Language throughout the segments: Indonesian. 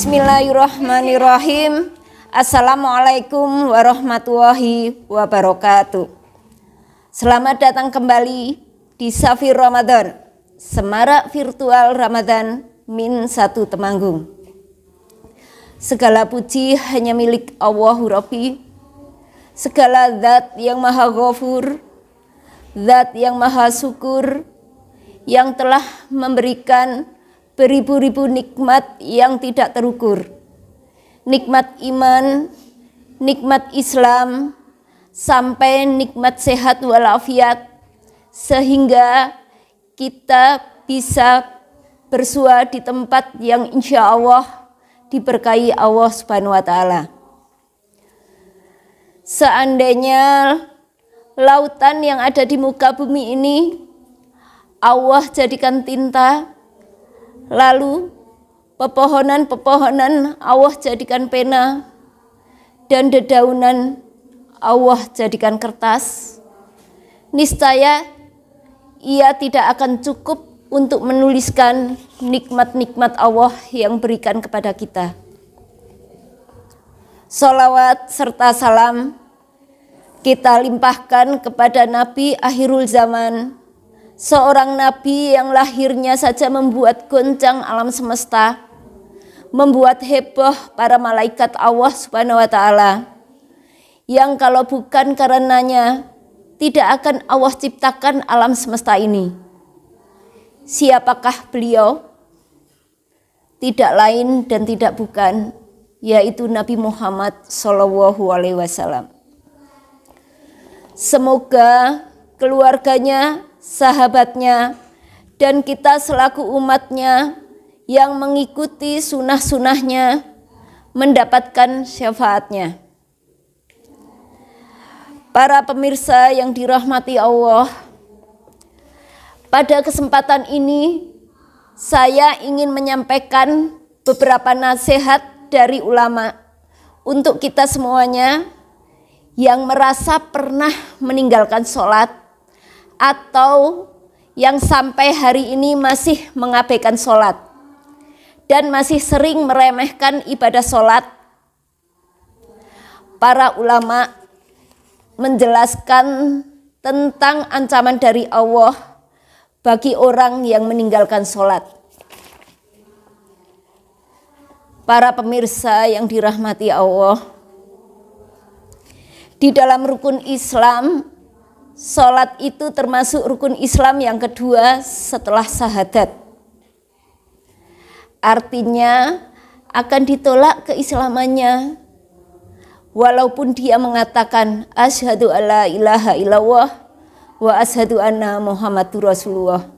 Bismillahirrahmanirrahim. Assalamualaikum warahmatullahi wabarakatuh. Selamat datang kembali di Safir Ramadan, Semarak Virtual Ramadan min 1 Temanggung. Segala puji hanya milik Allahu Rabbi, segala zat yang maha ghafur, zat yang maha syukur, yang telah memberikan beribu-ribu nikmat yang tidak terukur. Nikmat iman, nikmat Islam, sampai nikmat sehat walafiat, sehingga kita bisa bersua di tempat yang insya Allah diberkahi Allah Subhanahu wa Ta'ala. Seandainya lautan yang ada di muka bumi ini Allah jadikan tinta, lalu pepohonan-pepohonan Allah jadikan pena, dan dedaunan Allah jadikan kertas, niscaya ia tidak akan cukup untuk menuliskan nikmat-nikmat Allah yang berikan kepada kita. Salawat serta salam kita limpahkan kepada Nabi akhirul zaman, seorang nabi yang lahirnya saja membuat goncang alam semesta, membuat heboh para malaikat Allah Subhanahu wa Ta'ala, yang kalau bukan karenanya tidak akan Allah ciptakan alam semesta ini. Siapakah beliau? Tidak lain dan tidak bukan, yaitu Nabi Muhammad SAW. Semoga keluarganya, sahabatnya, dan kita selaku umatnya yang mengikuti sunnah-sunnahnya mendapatkan syafaatnya. Para pemirsa yang dirahmati Allah, pada kesempatan ini saya ingin menyampaikan beberapa nasihat dari ulama untuk kita semuanya yang merasa pernah meninggalkan sholat atau yang sampai hari ini masih mengabaikan sholat dan masih sering meremehkan ibadah sholat. Para ulama menjelaskan tentang ancaman dari Allah bagi orang yang meninggalkan sholat. Para pemirsa yang dirahmati Allah, di dalam rukun Islam, sholat itu termasuk rukun Islam yang kedua setelah syahadat. Artinya akan ditolak keislamannya walaupun dia mengatakan asyhadu alla ilaha illallah wa asyhadu anna muhammadur rasulullah.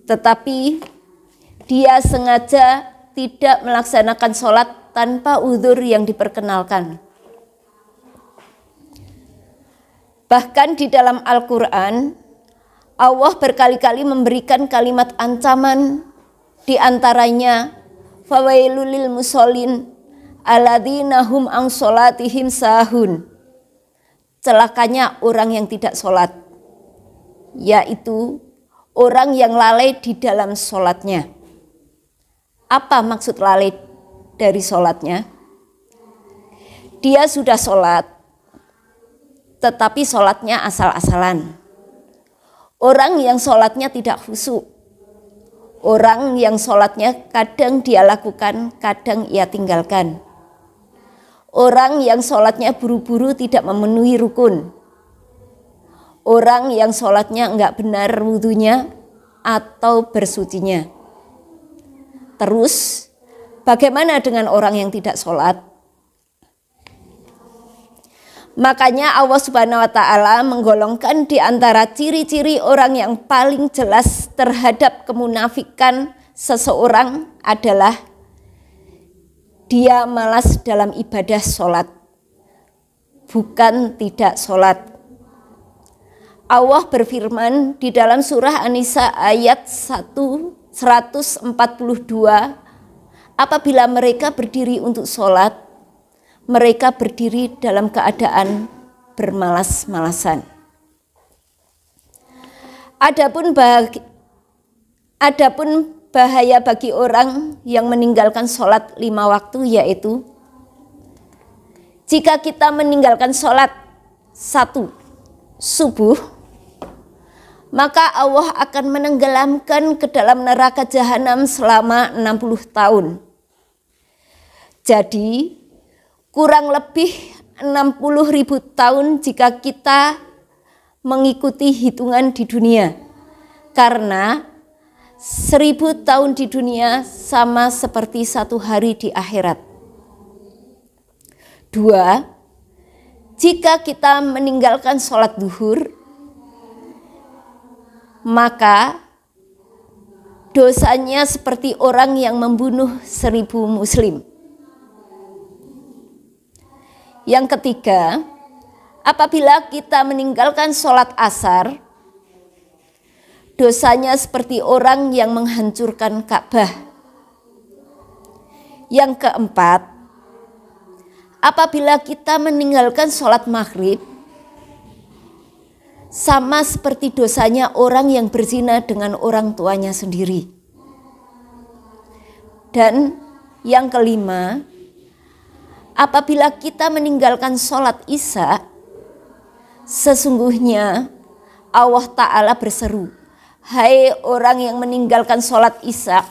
Tetapi dia sengaja tidak melaksanakan sholat tanpa uzur yang diperkenalkan. Bahkan di dalam Al-Quran, Allah berkali-kali memberikan kalimat ancaman, di antaranya fawailul lil musallin alladzina hum an sholatihim sahun. Celakanya orang yang tidak sholat, yaitu orang yang lalai di dalam sholatnya. Apa maksud lalai dari sholatnya? Dia sudah sholat, tetapi sholatnya asal-asalan. Orang yang sholatnya tidak khusyuk. Orang yang sholatnya kadang dia lakukan, kadang ia tinggalkan. Orang yang sholatnya buru-buru tidak memenuhi rukun. Orang yang sholatnya enggak benar wudunya atau bersucinya. Terus, bagaimana dengan orang yang tidak sholat? Makanya Allah Subhanahu wa Ta'ala menggolongkan di antara ciri-ciri orang yang paling jelas terhadap kemunafikan seseorang adalah dia malas dalam ibadah sholat, bukan tidak sholat. Allah berfirman di dalam surah An-Nisa ayat 142, apabila mereka berdiri untuk sholat, mereka berdiri dalam keadaan bermalas-malasan. Adapun bahaya bagi orang yang meninggalkan sholat 5 waktu, yaitu jika kita meninggalkan sholat 1 subuh, maka Allah akan menenggelamkan ke dalam neraka jahanam selama 60 tahun. Jadi kurang lebih 60.000 tahun jika kita mengikuti hitungan di dunia. Karena 1000 tahun di dunia sama seperti 1 hari di akhirat. 2, jika kita meninggalkan sholat duhur, maka dosanya seperti orang yang membunuh 1000 muslim. Yang ketiga, apabila kita meninggalkan sholat asar, dosanya seperti orang yang menghancurkan Ka'bah. Yang keempat, apabila kita meninggalkan sholat maghrib, sama seperti dosanya orang yang berzina dengan orang tuanya sendiri. Dan yang kelima, apabila kita meninggalkan sholat isya, sesungguhnya Allah Ta'ala berseru, "Hai orang yang meninggalkan sholat isya,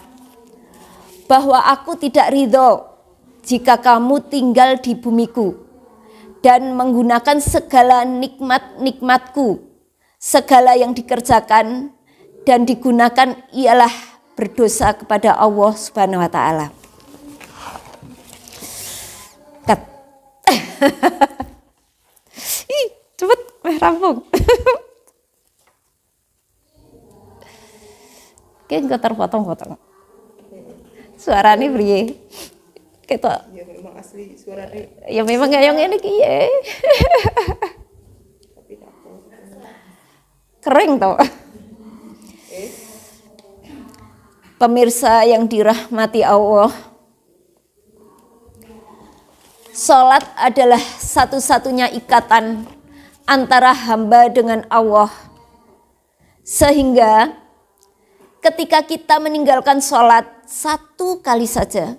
bahwa aku tidak ridho jika kamu tinggal di bumiku dan menggunakan segala nikmat-nikmatku, segala yang dikerjakan dan digunakan ialah berdosa kepada Allah Subhanahu wa Ta'ala." Ih, cepet, rampung. Kayak gak terpotong-potong. Suaranya beri. Kita. Ya memang asli suaranya. Ya memang kayak yang ini kiye. Tapi tak apa. Kering tau. Pemirsa yang dirahmati Allah, sholat adalah satu-satunya ikatan antara hamba dengan Allah. Sehingga ketika kita meninggalkan sholat 1 kali saja,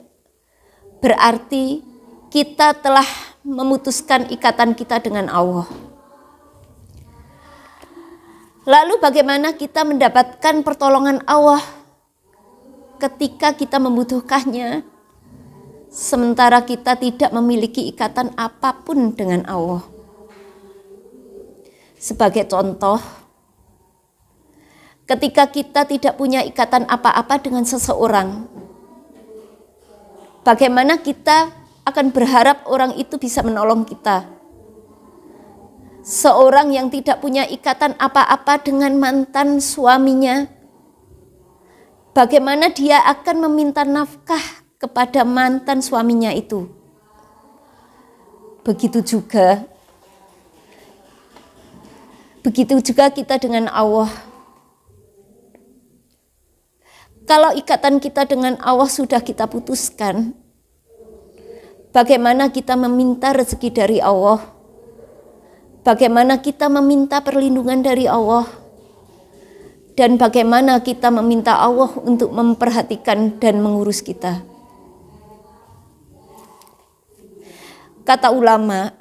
berarti kita telah memutuskan ikatan kita dengan Allah. Lalu bagaimana kita mendapatkan pertolongan Allah ketika kita membutuhkannya, sementara kita tidak memiliki ikatan apapun dengan Allah? Sebagai contoh, ketika kita tidak punya ikatan apa-apa dengan seseorang, bagaimana kita akan berharap orang itu bisa menolong kita? Seorang yang tidak punya ikatan apa-apa dengan mantan suaminya, bagaimana dia akan meminta nafkah kepada mantan suaminya itu? Begitu juga kita dengan Allah. Kalau ikatan kita dengan Allah sudah kita putuskan, bagaimana kita meminta rezeki dari Allah? Bagaimana kita meminta perlindungan dari Allah? Dan bagaimana kita meminta Allah untuk memperhatikan dan mengurus kita? Kata ulama,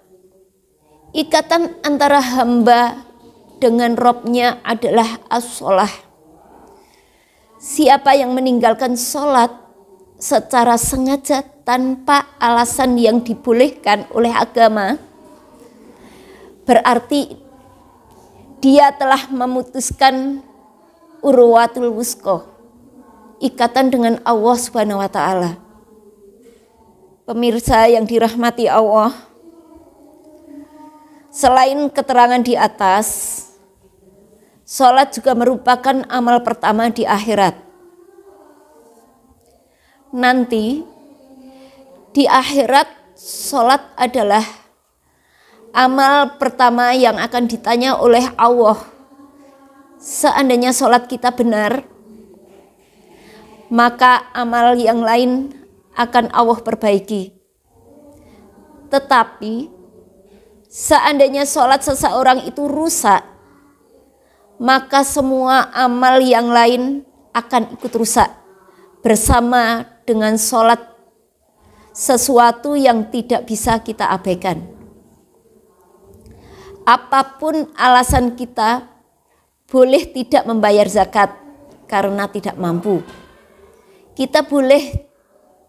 ikatan antara hamba dengan Robnya adalah as-sholah. Siapa yang meninggalkan sholat secara sengaja tanpa alasan yang dibolehkan oleh agama, berarti dia telah memutuskan urwatul wusqa, ikatan dengan Allah Subhanahu wa Ta'ala. Pemirsa yang dirahmati Allah, selain keterangan di atas, sholat juga merupakan amal pertama di akhirat. Nanti di akhirat, sholat adalah amal pertama yang akan ditanya oleh Allah. Seandainya sholat kita benar, maka amal yang lain akan Allah perbaiki. Tetapi seandainya sholat seseorang itu rusak, maka semua amal yang lain akan ikut rusak. bersama dengan sholat sesuatu yang tidak bisa kita abaikan. Apapun alasan kita, boleh tidak membayar zakat karena tidak mampu. Kita boleh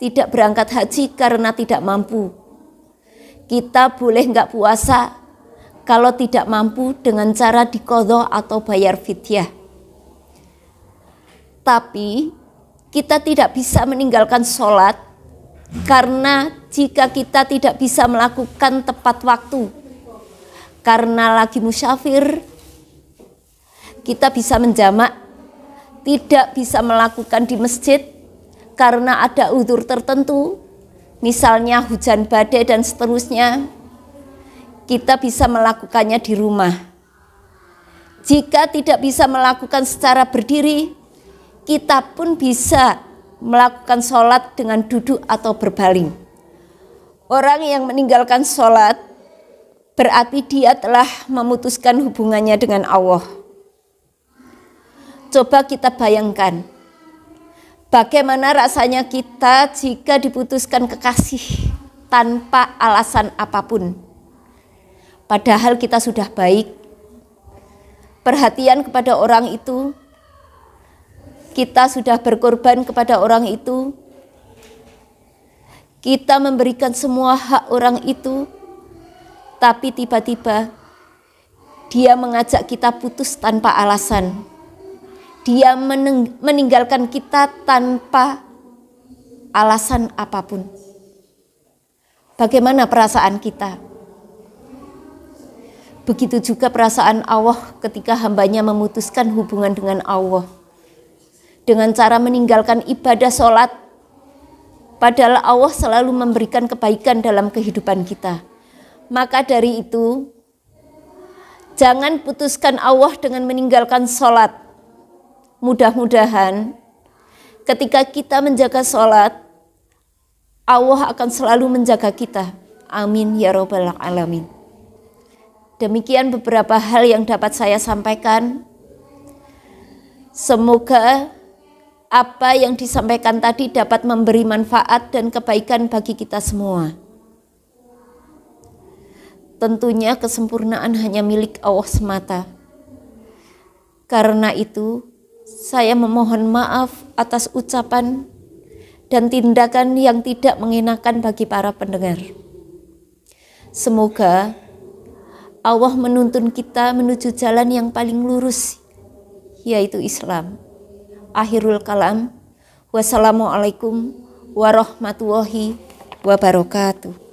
tidak berangkat haji karena tidak mampu. Kita boleh nggak puasa kalau tidak mampu dengan cara diqadha atau bayar fidyah. Tapi kita tidak bisa meninggalkan sholat karena jika kita tidak bisa melakukan tepat waktu karena lagi musyafir, kita bisa menjamak, tidak bisa melakukan di masjid karena ada uzur tertentu, misalnya hujan badai dan seterusnya, kita bisa melakukannya di rumah. Jika tidak bisa melakukan secara berdiri, kita pun bisa melakukan sholat dengan duduk atau berbaring. Orang yang meninggalkan sholat berarti dia telah memutuskan hubungannya dengan Allah. Coba kita bayangkan, bagaimana rasanya kita jika diputuskan kekasih tanpa alasan apapun. Padahal kita sudah baik, perhatian kepada orang itu, kita sudah berkorban kepada orang itu, kita memberikan semua hak orang itu, tapi tiba-tiba dia mengajak kita putus tanpa alasan. Dia meninggalkan kita tanpa alasan apapun. Bagaimana perasaan kita? Begitu juga perasaan Allah ketika hambanya memutuskan hubungan dengan Allah dengan cara meninggalkan ibadah sholat, padahal Allah selalu memberikan kebaikan dalam kehidupan kita. Maka dari itu, jangan putuskan Allah dengan meninggalkan sholat. Mudah-mudahan ketika kita menjaga sholat, Allah akan selalu menjaga kita. Amin ya rabbal alamin. Demikian beberapa hal yang dapat saya sampaikan. Semoga apa yang disampaikan tadi dapat memberi manfaat dan kebaikan bagi kita semua. Tentunya kesempurnaan hanya milik Allah semata. Karena itu, saya memohon maaf atas ucapan dan tindakan yang tidak mengenakan bagi para pendengar. Semoga Allah menuntun kita menuju jalan yang paling lurus, yaitu Islam. Akhirul kalam. Wassalamualaikum warahmatullahi wabarakatuh.